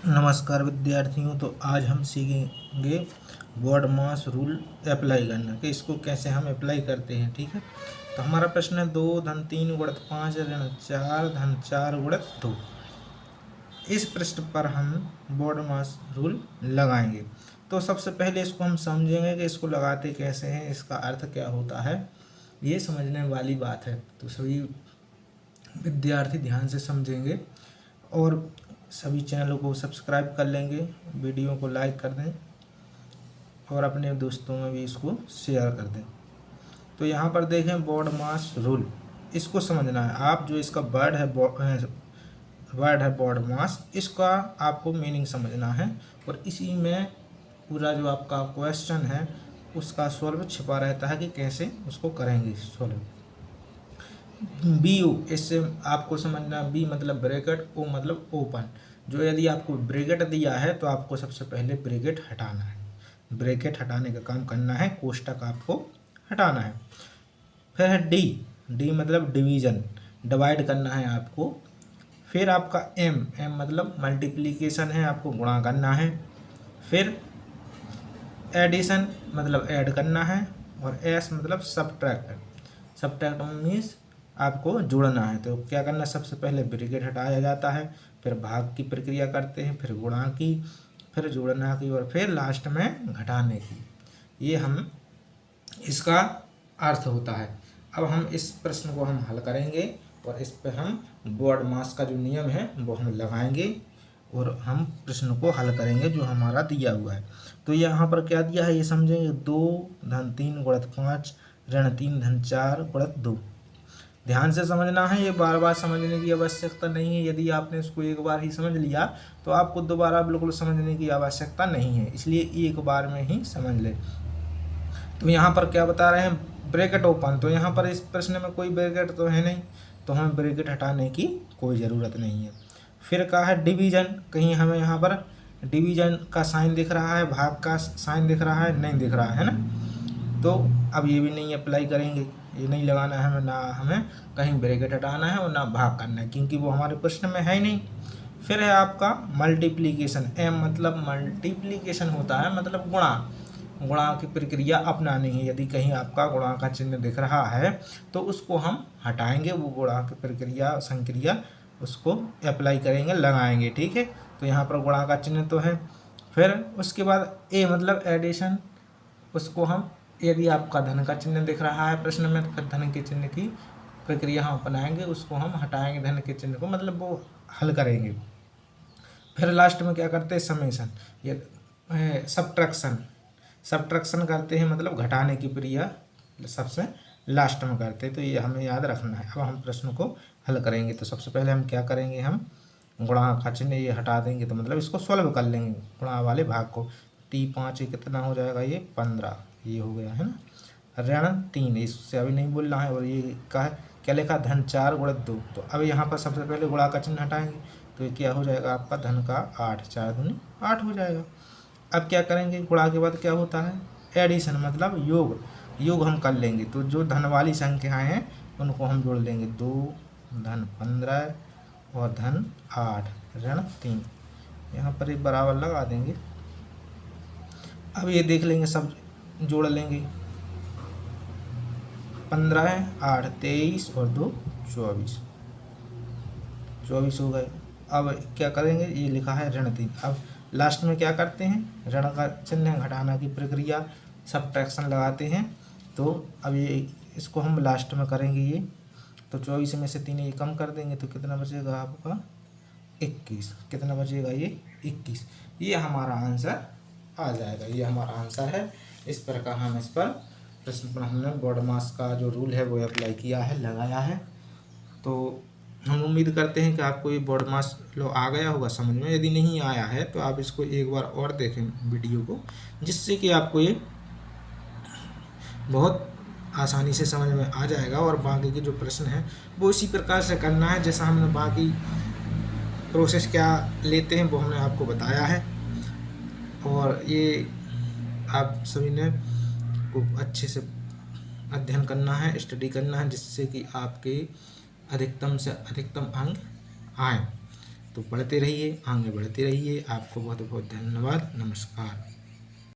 नमस्कार विद्यार्थियों। तो आज हम सीखेंगे बॉड मास रूल अप्लाई करना कि इसको कैसे हम अप्लाई करते हैं। ठीक है, तो हमारा प्रश्न है 2 धन 3 गुणित 5 ऋण 4 धन 4 गुणित 2। इस पृष्ठ पर हम बॉड मास रूल लगाएंगे। तो सबसे पहले इसको हम समझेंगे कि इसको लगाते कैसे हैं, इसका अर्थ क्या होता है, ये समझने वाली बात है। तो सभी विद्यार्थी ध्यान से समझेंगे और सभी चैनलों को सब्सक्राइब कर लेंगे, वीडियो को लाइक कर दें और अपने दोस्तों में भी इसको शेयर कर दें। तो यहाँ पर देखें बॉड मास रूल, इसको समझना है। आप जो इसका वर्ड है बॉड मास, इसका आपको मीनिंग समझना है और इसी में पूरा जो आपका क्वेश्चन है उसका सॉल्व छिपा रहता है कि कैसे उसको करेंगे सॉल्व। बी ओ, इससे आपको समझना, बी मतलब ब्रैकेट, ओ मतलब ओपन। जो यदि आपको ब्रैकेट दिया है तो आपको सबसे पहले ब्रैकेट हटाना है, ब्रैकेट हटाने का काम करना है, कोष्टक आपको हटाना है। फिर है डी, डी मतलब डिवीजन, डिवाइड करना है आपको। फिर आपका एम, एम मतलब मल्टीप्लिकेशन है, आपको गुणा करना है। फिर एडिशन मतलब ऐड करना है और एस मतलब सब्ट्रैक्ट, सब्ट्रैक्ट मीन्स आपको जोड़ना है। तो क्या करना है, सबसे पहले ब्रैकेट हटाया जाता है, फिर भाग की प्रक्रिया करते हैं, फिर गुणा की, फिर जोड़ना की और फिर लास्ट में घटाने की। ये हम इसका अर्थ होता है। अब हम इस प्रश्न को हम हल करेंगे और इस पर हम बॉड मास का जो नियम है वो हम लगाएंगे और हम प्रश्न को हल करेंगे जो हमारा दिया हुआ है। तो यहाँ पर क्या दिया है ये समझेंगे। 2 धन 3 गुणित 5 ऋण 3 धन 4 गुणित 2। ध्यान से समझना है, ये बार बार समझने की आवश्यकता नहीं है। यदि आपने इसको एक बार ही समझ लिया तो आपको दोबारा बिल्कुल समझने की आवश्यकता नहीं है, इसलिए एक बार में ही समझ ले। तो यहाँ पर क्या बता रहे हैं, ब्रैकेट ओपन। तो यहाँ पर इस प्रश्न में कोई ब्रैकेट तो है नहीं, तो हमें ब्रैकेट हटाने की कोई ज़रूरत नहीं है। फिर कहा है डिवीजन, कहीं हमें यहाँ पर डिवीजन का साइन दिख रहा है, भाग का साइन दिख रहा है, नहीं दिख रहा है ना। तो अब ये भी नहीं अप्लाई करेंगे, ये नहीं लगाना है हमें, ना हमें कहीं ब्रैकेट हटाना है और ना भाग करना है, क्योंकि वो हमारे प्रश्न में है ही नहीं। फिर है आपका मल्टीप्लिकेशन, एम मतलब मल्टीप्लिकेशन होता है, मतलब गुणा, गुणा की प्रक्रिया अपनानी है। यदि कहीं आपका गुणा का चिन्ह दिख रहा है तो उसको हम हटाएंगे, वो गुणा की प्रक्रिया संक्रिया उसको अप्लाई करेंगे, लगाएंगे। ठीक है, तो यहाँ पर गुणा का चिन्ह तो है। फिर उसके बाद ए मतलब एडिशन, उसको हम, यदि आपका धन का चिन्ह दिख रहा है प्रश्न में तो फिर धन के चिन्ह की प्रक्रिया हम अपनाएंगे, उसको हम हटाएंगे धन के चिन्ह को, मतलब वो हल करेंगे। फिर लास्ट में क्या करते हैं, समेशन, ये सब्ट्रैक्शन, सब्ट्रैक्शन करते हैं, मतलब घटाने की क्रिया सबसे लास्ट में करते हैं। तो ये हमें याद रखना है। अब हम प्रश्न को हल करेंगे। तो सबसे पहले हम क्या करेंगे, हम गुणा का चिन्ह ये हटा देंगे, तो मतलब इसको सॉल्व कर लेंगे गुणा वाले भाग को। T5 कितना हो जाएगा, ये 15, ये हो गया है ना। ऋण 3, इससे अभी नहीं बोलना है। और ये क्या लिखा, धन 4 गुणित 2। तो अब यहाँ पर सबसे पहले गुणा का चिन्ह हटाएंगे, तो ये क्या हो जाएगा आपका, धन का 8, 4 दूनी 8 हो जाएगा। अब क्या करेंगे, गुणा के बाद क्या होता है, एडिशन मतलब योग, योग हम कर लेंगे। तो जो धन वाली संख्याएँ हैं उनको हम जोड़ लेंगे, 2 धन 15 और धन 8 ऋण 3, यहाँ पर एक बराबर लगा देंगे। अब ये देख लेंगे, सब जोड़ लेंगे, 15 है, 8 23 और 2 24, 24 हो गए। अब क्या करेंगे, ये लिखा है ऋण 3। अब लास्ट में क्या करते हैं, ऋण का चिन्ह घटाना की प्रक्रिया, सब्ट्रैक्शन लगाते हैं। तो अब ये इसको हम लास्ट में करेंगे ये, तो 24 में से 3 ये कम कर देंगे तो कितना बचेगा आपका, 21। कितना बचेगा, ये 21। ये हमारा आंसर आ जाएगा, ये हमारा आंसर है। इस प्रकार हम इस पर प्रश्न पर हमने बॉड मास का जो रूल है वो अप्लाई किया है, लगाया है। तो हम उम्मीद करते हैं कि आपको ये बॉड मास लो आ गया होगा समझ में। यदि नहीं आया है तो आप इसको एक बार और देखें वीडियो को, जिससे कि आपको ये बहुत आसानी से समझ में आ जाएगा। और बाकी के जो प्रश्न हैं वो इसी प्रकार से करना है, जैसा हमने बाकी प्रोसेस क्या लेते हैं वो हमने आपको बताया है। और ये आप सभी ने को अच्छे से अध्ययन करना है, स्टडी करना है, जिससे कि आपके अधिकतम से अधिकतम अंक आएँ। तो पढ़ते रहिए, आगे बढ़ते रहिए। आपको बहुत बहुत धन्यवाद। नमस्कार।